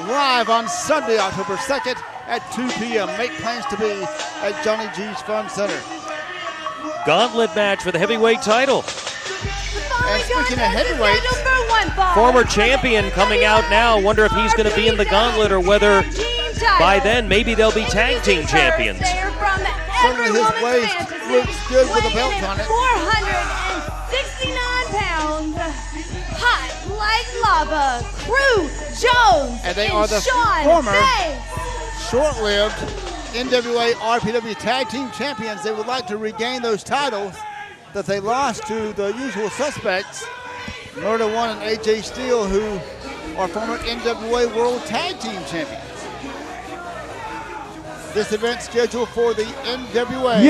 live on Sunday, October 2nd at 2 p.m. Make plans to be at Johnny G's Fun Center. Gauntlet match for the heavyweight title. And speaking of heavyweights, former champion coming out now. Wonder if he's going to be in the gauntlet or whether by then maybe they'll be tag team champions. Certainly his waist looks good with a belt on it. 469 pounds, hot like lava, Crew Jones and they are the Shaun former Banks. short-lived NWA RPW Tag Team Champions. They would like to regain those titles that they lost to the usual suspects, Murder-1 and AJ Steele, who are former NWA World Tag Team Champions. This event scheduled for the NWA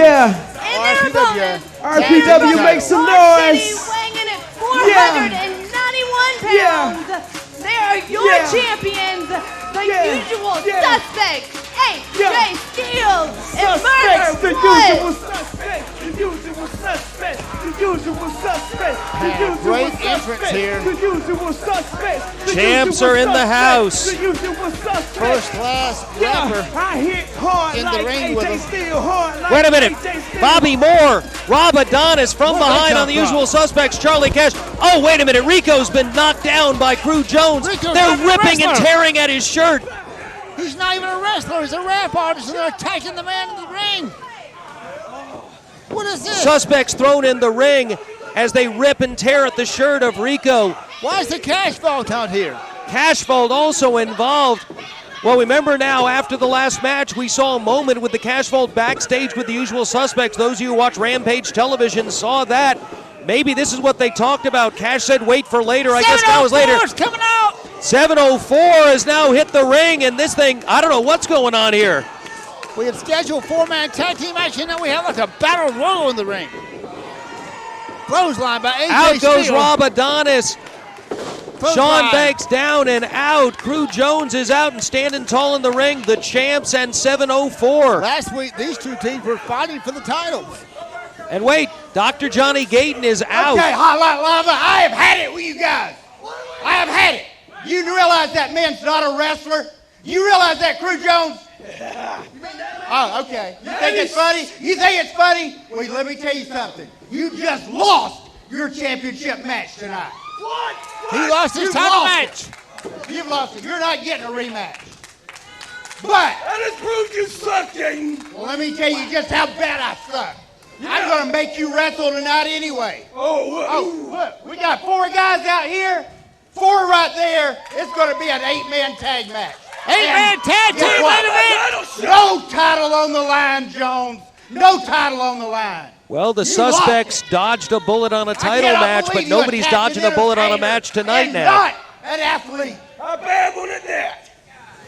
RPW make some noise. Weighing in at 491 pounds. They are your champions, the usual suspects, AJ Steele and Murder-1. The usual suspects. The usual suspects. Great entrance here. The usual suspects. Champs are in the house. The usual suspects. First class rapper I hit hard in the ring with him. Wait a minute. Bobby Moore, Rob Adonis from behind on the usual suspects, Charlie Cash. Oh, wait a minute. Rico's been knocked down by Crew Jones. They're ripping and tearing at his shirt. He's not even a wrestler. He's a rap artist, and they're attacking the man in the ring. What is this? Suspects thrown in the ring as they rip and tear at the shirt of Rico. Why is the cash vault out here? Cash vault also involved. Well, remember now, after the last match, we saw a moment with the Cash vault backstage with the usual suspects. Those of you who watch Rampage Television saw that. Maybe this is what they talked about. Cash said wait for later. I guess now is later. 704's coming out. 704 has now hit the ring, and this thing, I don't know what's going on here. We had scheduled four-man tag team action, and we have like a battle royal in the ring. Clothesline by AJ Out goes Steele. Rob Adonis. Shaun Banks down and out. Crew Jones is out and standing tall in the ring. The champs and 704. Last week, these two teams were fighting for the titles. And wait, Dr. Johnny Gayton is out. Okay, Hot Like Lava, I have had it with you guys. I have had it. You realize that man's not a wrestler? You realize that, Crew Jones? Oh, okay. You think it's funny? You think it's funny? Well, let me tell you something. You just lost your championship match tonight. What? He lost his title match. You've lost it. You're not getting a rematch. But That has proved you suck, Gayton. well, let me tell you just how bad I suck. I'm going to make you wrestle tonight anyway. Oh, look, we got 4 guys out here, 4 right there. It's going to be an 8-man tag match. 8-man tag team main event. No title on the line, Jones. No title on the line. Well, the You suspects dodged a bullet on a title I cannot match, but believe you nobody's attacked dodging an a bullet on a entertainer match tonight and now. not an athlete. How bad was it that?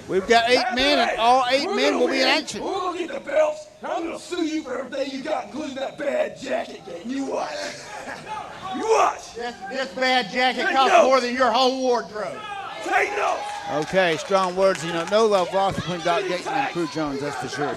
We've got 8 men, and all 8 men will be in action. We're going to get the belts. I'm going to sue you for everything you got, including that bad jacket, Gayton. You watch. You watch. This bad jacket Take costs notes. more than your whole wardrobe. Take notes. Okay, strong words. You know, no love lost between Doc Gayton and Crew Jones, that's for sure.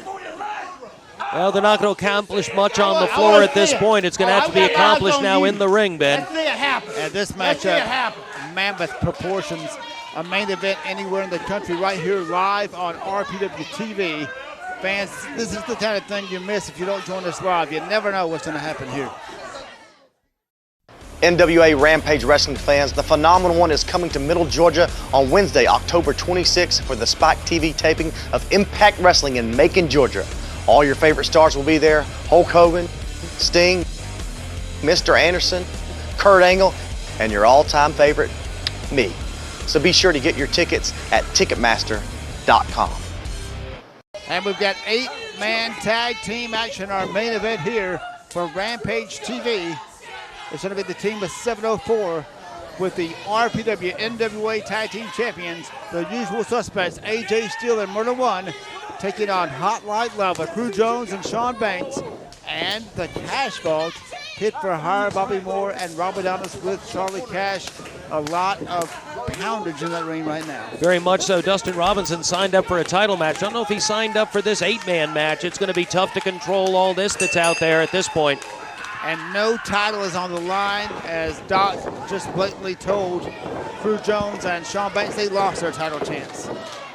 Well, they're not going to accomplish much on the floor at this point. It's going to have to be accomplished now in the ring, Ben. Let's see it happen. And this Let's see it matchup, happen. mammoth proportions. A main event anywhere in the country right here live on RPW TV. Fans, this is the kind of thing you miss if you don't join us live. You never know what's going to happen here. NWA Rampage Wrestling fans, the Phenomenal One is coming to Middle Georgia on Wednesday, October 26th for the Spike TV taping of Impact Wrestling in Macon, Georgia. All your favorite stars will be there. Hulk Hogan, Sting, Mr. Anderson, Kurt Angle, and your all-time favorite, me. So be sure to get your tickets at Ticketmaster.com. And we've got 8-man tag team action, our main event here for Rampage TV. It's going to be the team of 704 with the RPW NWA Tag Team Champions, the usual suspects, AJ Steele and Murder-1, taking on Hot Like Lava, Crew Jones and Shaun Banks, and the Cash Vault, hit for hire Bobby Moore and Rob Adonis with Charlie Cash. A lot of poundage in that ring right now. Very much so. Dustin Robinson signed up for a title match. I don't know if he signed up for this 8-man match. It's going to be tough to control all this that's out there at this point. And no title is on the line, as Doc just blatantly told Crew Jones and Shaun Banks they lost their title chance.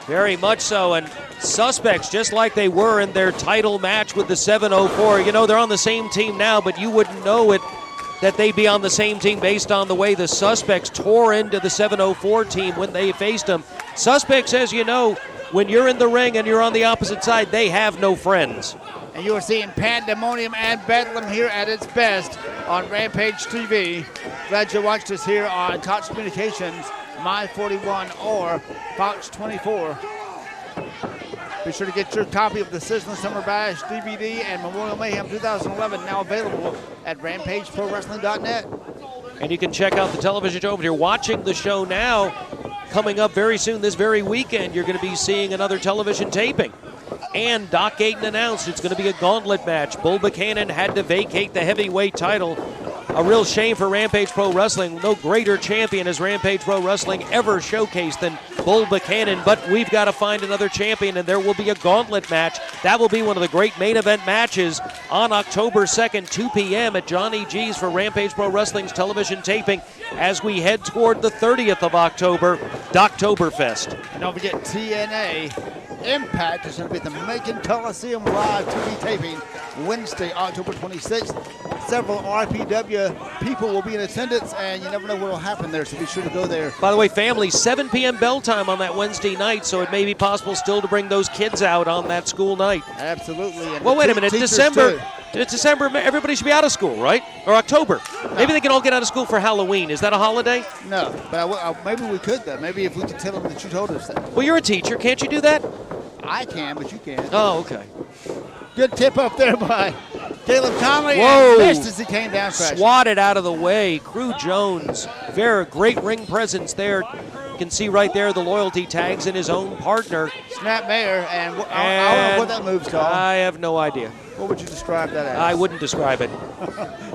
Very much so, and Suspects, just like they were in their title match with the 704, you know, they're on the same team now, but you wouldn't know it that they'd be on the same team based on the way the Suspects tore into the 704 team when they faced them. Suspects, as you know, when you're in the ring and you're on the opposite side, they have no friends. And you are seeing pandemonium and bedlam here at its best on Rampage TV. Glad you watched us here on Cox Communications, My 41 or Fox 24. Be sure to get your copy of the Sizzling Summer Bash DVD and Memorial Mayhem 2011 now available at RampageProWrestling.net. And you can check out the television show if you're watching the show now. Coming up very soon, this very weekend, you're going to be seeing another television taping. And Doc Gayton announced it's going to be a gauntlet match. Bull Buchanan had to vacate the heavyweight title. A real shame for Rampage Pro Wrestling. No greater champion as Rampage Pro Wrestling ever showcased than Bull Buchanan, but we've got to find another champion, and there will be a gauntlet match. That will be one of the great main event matches on October 2nd, 2 p.m. at Johnny G's for Rampage Pro Wrestling's television taping as we head toward the 30th of October, Doctoberfest. And don't forget TNA Impact is going to be at the Macon Coliseum live TV taping Wednesday, October 26th. Several RPW people will be in attendance, and you never know what will happen there, so be sure to go there. By the way, family, 7 p.m. bell time on that Wednesday night, so it may be possible still to bring those kids out on that school night. Absolutely. And well, wait a minute. December, everybody should be out of school, right? Or October. No. Maybe they can all get out of school for Halloween. Is that a holiday? No, but maybe we could, though. Maybe if we could tell them that you told us that. Well, you're a teacher. Can't you do that? I can, but you can't. Oh, okay. Good tip up there by Caleb Konley. Whoa. And missed as he came down crashing. Swatted out of the way. Crew Jones, very great ring presence there. You can see right there the loyalty tags in his own partner. Snap Mayor, and I don't know what that move's called. I have no idea. What would you describe that as? I wouldn't describe it.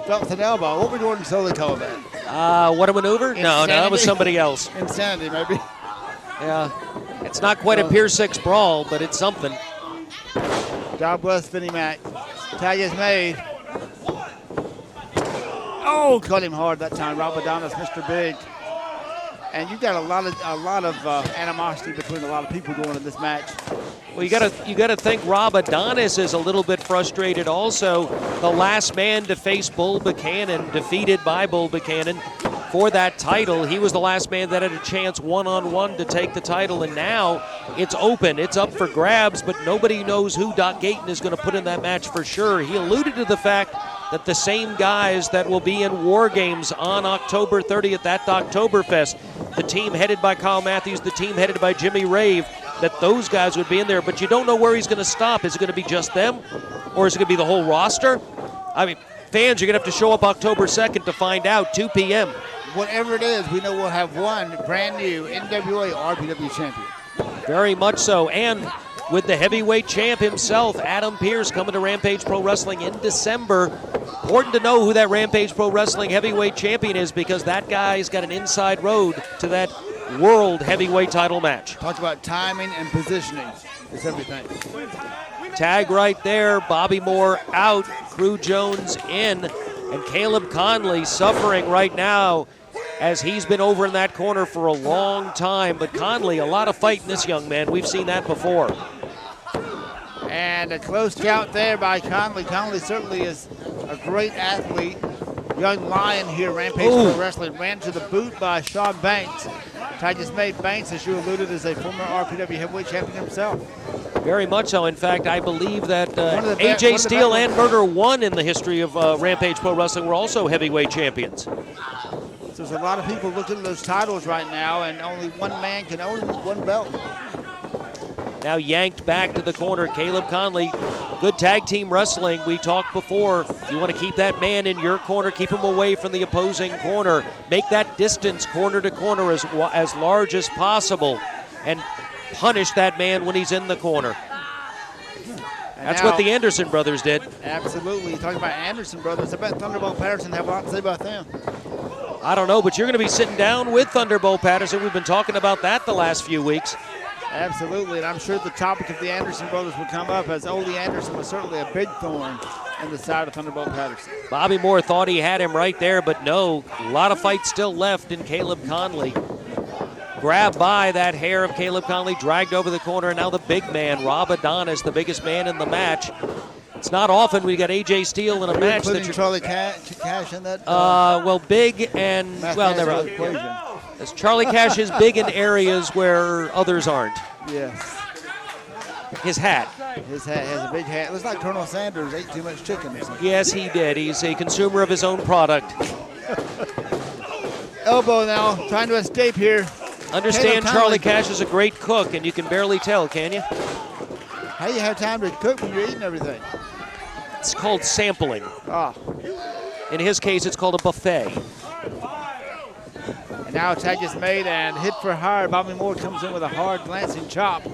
That was an elbow. What would Jordan Soley call that? What a maneuver? Insanity? No, that was somebody else. Insanity, maybe. Yeah. It's not quite a Pier 6 brawl, but it's something. God bless Vinnie Mac. Tag is made. Oh, cut him hard that time. Rob Adonis, Mr. Big. And you've got a lot of animosity between a lot of people going in this match. Well, you gotta think Rob Adonis is a little bit frustrated also. The last man to face Bull Buchanan, defeated by Bull Buchanan for that title. He was the last man that had a chance one-on-one to take the title, and now it's open. It's up for grabs, but nobody knows who Doc Gayton is going to put in that match for sure. He alluded to the fact that the same guys that will be in War Games on October 30th at Octoberfest, the team headed by Kyle Matthews, the team headed by Jimmy Rave, that those guys would be in there, but you don't know where he's going to stop. Is it going to be just them, or is it going to be the whole roster? I mean, fans, you're going to have to show up October 2nd to find out, 2 p.m. Whatever it is, we know we'll have one brand new NWA RPW champion. Very much so, and with the heavyweight champ himself, Adam Pearce, coming to Rampage Pro Wrestling in December. Important to know who that Rampage Pro Wrestling heavyweight champion is, because that guy's got an inside road to that world heavyweight title match. Talk about timing and positioning. It's everything. Tag right there, Bobby Moore out, Crew Jones in, and Caleb Konley suffering right now as he's been over in that corner for a long time. But Konley, a lot of fight in this young man. We've seen that before. And a close count there by Konley. Konley certainly is a great athlete. Young lion here, Rampage Pro Wrestling. Ran to the boot by Shaun Banks. Tag just made Banks, as you alluded, is a former RPW heavyweight champion himself. Very much so. In fact, I believe that AJ Steele and Murder-1 in the history of Rampage Pro Wrestling were also heavyweight champions. So there's a lot of people looking at those titles right now, and only one man can own one belt. Now yanked back to the corner, Caleb Konley. Good tag team wrestling. We talked before, you want to keep that man in your corner, keep him away from the opposing corner. Make that distance corner to corner as large as possible, and punish that man when he's in the corner. That's what the Anderson brothers did. Absolutely. You're talking about Anderson brothers. I bet Thunderbolt Patterson have a lot to say about them. I don't know, but you're going to be sitting down with Thunderbolt Patterson. We've been talking about that the last few weeks. Absolutely, and I'm sure the topic of the Anderson brothers would come up, as Ole Anderson was certainly a big thorn in the side of Thunderbolt Patterson. Bobby Moore thought he had him right there, but no. A lot of fight still left in Caleb Konley. Grabbed by that hair of Caleb Konley, dragged over the corner, and now the big man, Rob Adonis, the biggest man in the match. It's not often we got A.J. Steele in a match that you're... Charlie Cash in that? Well, big and... Well, never... As Charlie Cash is big in areas where others aren't. Yes. His hat. His hat has a big hat. Looks like Colonel Sanders ate too much chicken or something. Yes, he did. He's a consumer of his own product. Elbow now, trying to escape here. Understand Charlie Cash is a great cook, and you can barely tell, can you? How do you have time to cook when you're eating everything? It's called sampling. Ah. In his case, it's called a buffet. And now a tag is made and hit for hard. Bobby Moore comes in with a hard glancing chop.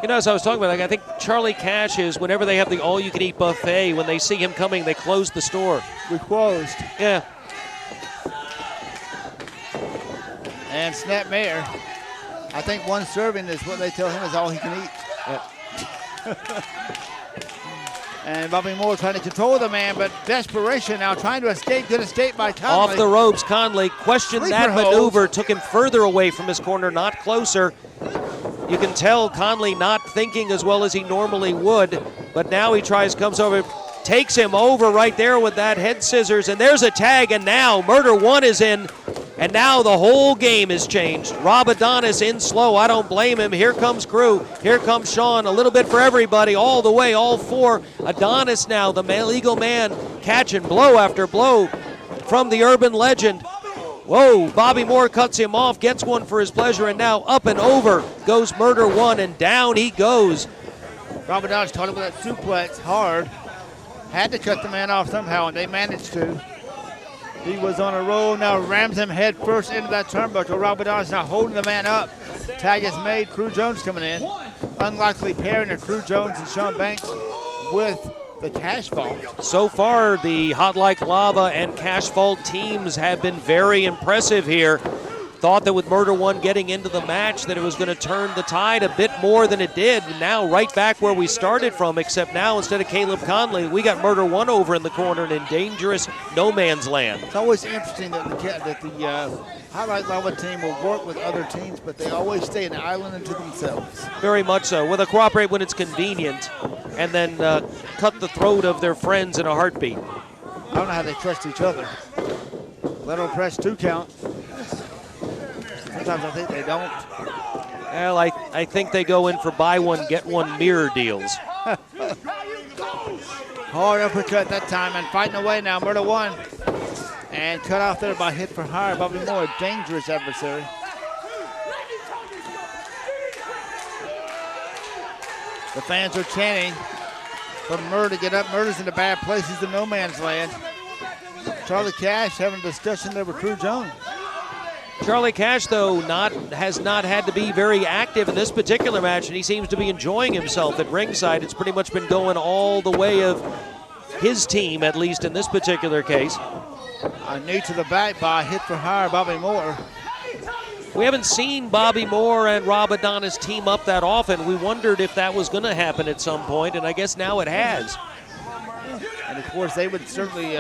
You know, as I was talking about, I think Charlie Cash is, whenever they have the all-you-can-eat buffet, when they see him coming, they close the store. We closed. Yeah. And Snap Mayer, I think one serving is what they tell him is all he can eat. Yeah. And Bobby Moore trying to control the man, but desperation now trying to escape. Good escape by Konley. Off the ropes, Konley questioned Sleeper that hold. maneuver, took him further away from his corner, not closer. You can tell Konley not thinking as well as he normally would, but now he comes over, takes him over right there with that head scissors, and there's a tag, and now Murder-1 is in, and now the whole game has changed. Rob Adonis in slow, I don't blame him. Here comes Crew, here comes Shaun, a little bit for everybody, all the way, all four. Adonis now, the legal man, catching blow after blow from the urban legend. Whoa, Bobby Moore cuts him off, gets one for his pleasure, and now up and over goes Murder-1, and down he goes. Rob Adonis caught him with that suplex hard. Had to cut the man off somehow, and they managed to. He was on a roll, now rams him head first into that turnbuckle. Rob Adonis now holding the man up. Tag is made, Crew Jones coming in. Unlikely pairing of Crew Jones and Shaun Banks with the Cash Vault. So far, the Hot Like Lava and Cash Vault teams have been very impressive here. Thought that with Murder-1 getting into the match that it was going to turn the tide a bit more than it did. Now right back where we started from, except now instead of Caleb Konley, we got Murder-1 over in the corner and in dangerous no man's land. It's always interesting that the Hot Like Lava team will work with other teams, but they always stay an island unto themselves. Very much so. Well, they cooperate when it's convenient and then cut the throat of their friends in a heartbeat. I don't know how they trust each other. Lateral press 2 count. Sometimes I think they don't. Well, I think they go in for buy one, get one mirror deals. Hard uppercut that time and fighting away now, Murder-1. And cut off there by hit for hire. Bobby Moore, a dangerous adversary. The fans are chanting for Murder to get up. Murder's in a bad place. He's in no man's land. Charlie Cash having a discussion there with Crew Jones. Charlie Cash, though, has not had to be very active in this particular match, and he seems to be enjoying himself at ringside. It's pretty much been going all the way of his team, at least in this particular case. A knee to the back by hit for hire, Bobby Moore. We haven't seen Bobby Moore and Rob Adonis team up that often. We wondered if that was going to happen at some point, and I guess now it has. And, of course, they would certainly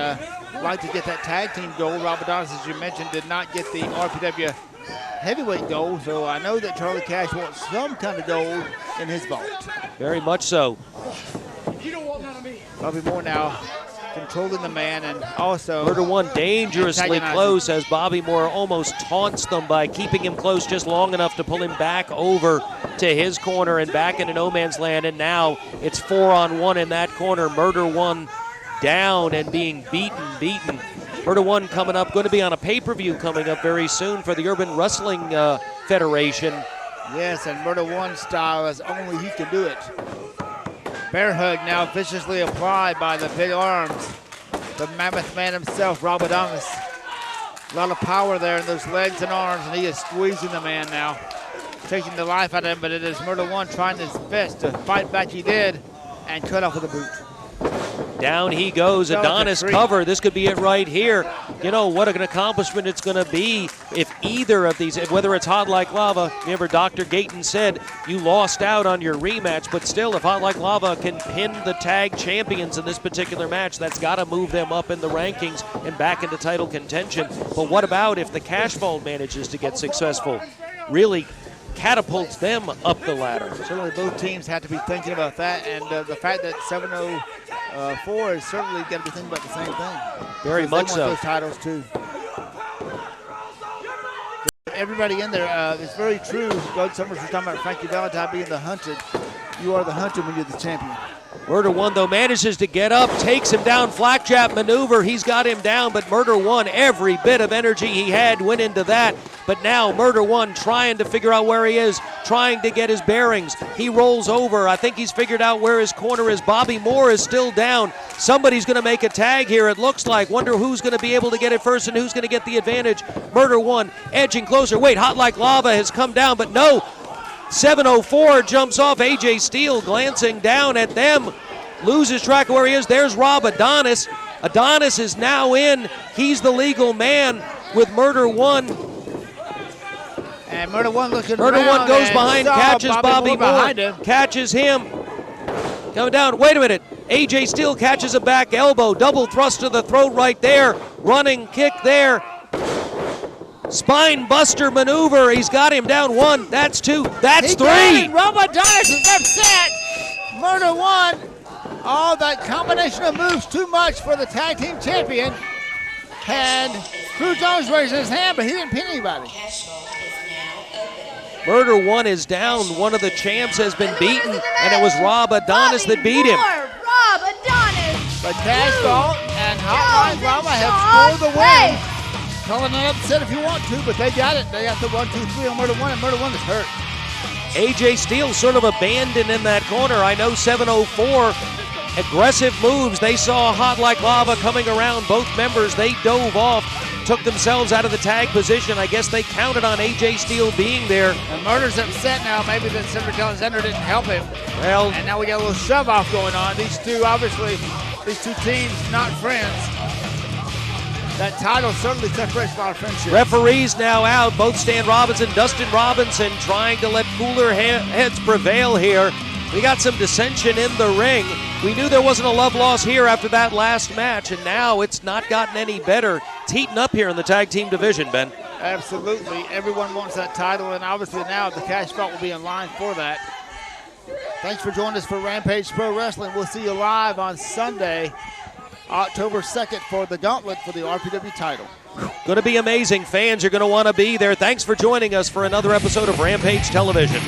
like to get that tag team gold. Rob Adonis, as you mentioned, did not get the RPW heavyweight gold, so I know that Charlie Cash wants some kind of gold in his vault. Very much so. You don't want none of me. Bobby Moore now controlling the man, and also Murder-1 dangerously close as Bobby Moore almost taunts them by keeping him close just long enough to pull him back over to his corner and back into no man's land, and now it's 4-on-1 in that corner. Murder-1 down and being beaten. Murder-1 coming up, going to be on a pay-per-view coming up very soon for the Urban Wrestling Federation. Yes, and Murder-1 style as only he can do it. Bear hug now viciously applied by the big arms. The mammoth man himself, Rob Adonis. A lot of power there in those legs and arms, and he is squeezing the man now. Taking the life out of him, but it is Murder-1 trying his best to fight back. He did, and cut off with a boot. Down he goes. Adonis cover. This could be it right here. you know, what an accomplishment it's going to be if either of these, whether it's Hot Like Lava, remember Dr. Gayton said you lost out on your rematch, but still, if Hot Like Lava can pin the tag champions in this particular match, that's got to move them up in the rankings and back into title contention. But what about if the Cash Vault manages to get successful? Really catapults them up the ladder. Certainly both teams have to be thinking about that, and the fact that 704 is certainly going to be thinking about the same thing. Very much so. They want those titles too. Everybody in there, it's very true. Doug Summers was talking about Frankie Valentine being the hunted. You are the hunted when you're the champion. Murder-1, though, manages to get up, takes him down, flak jab maneuver. He's got him down, but Murder-1, every bit of energy he had went into that. But now Murder-1 trying to figure out where he is, trying to get his bearings. He rolls over. I think he's figured out where his corner is. Bobby Moore is still down. Somebody's going to make a tag here, it looks like. Wonder who's going to be able to get it first and who's going to get the advantage. Murder-1 edging closer. Wait, Hot Like Lava has come down, but no. 704 jumps off. AJ Steele glancing down at them, loses track of where he is. There's Rob Adonis. Adonis is now in. He's the legal man with Murder-1. And Murder-1 looking Murder-1 goes behind, catches Bobby Moore, behind him. catches him. Coming down. Wait a minute. AJ Steele catches a back elbow. Double thrust to the throat right there. Running kick there. Spine buster maneuver. He's got him down. 1. That's 2. That's 3. Rob Adonis is upset. Murder-1. Oh, that combination of moves too much for the tag team champion. And Crew Jones raises his hand, but he didn't pin anybody. Murder-1 is down. One of the champs has been beaten, and it was Rob Adonis that beat him. Rob Adonis. But Cash Vault and Hot Like Lava have scored the win. Call it an upset if you want to, but they got it. They got the 1, 2, 3 on Murder-1, and Murder-1 is hurt. AJ Steele sort of abandoned in that corner. I know 704, aggressive moves. They saw Hot Like Lava coming around. Both members, they dove off, took themselves out of the tag position. I guess they counted on AJ Steele being there. And Murder's upset now. Maybe that Cedric Alexander didn't help him. Well, and now we got a little shove-off going on. These two, obviously, these two teams, not friends. That title certainly separates a lot of friendship. Referees now out. Both Stan Robinson, Dustin Robinson trying to let cooler heads prevail here. We got some dissension in the ring. We knew there wasn't a love loss here after that last match, and now it's not gotten any better. It's heating up here in the tag team division, Ben. Absolutely. Everyone wants that title, and obviously now the Cash Vault will be in line for that. Thanks for joining us for Rampage Pro Wrestling. We'll see you live on Sunday, October 2nd, for the gauntlet for the RPW title. Going to be amazing. Fans are going to want to be there. Thanks for joining us for another episode of Rampage Television.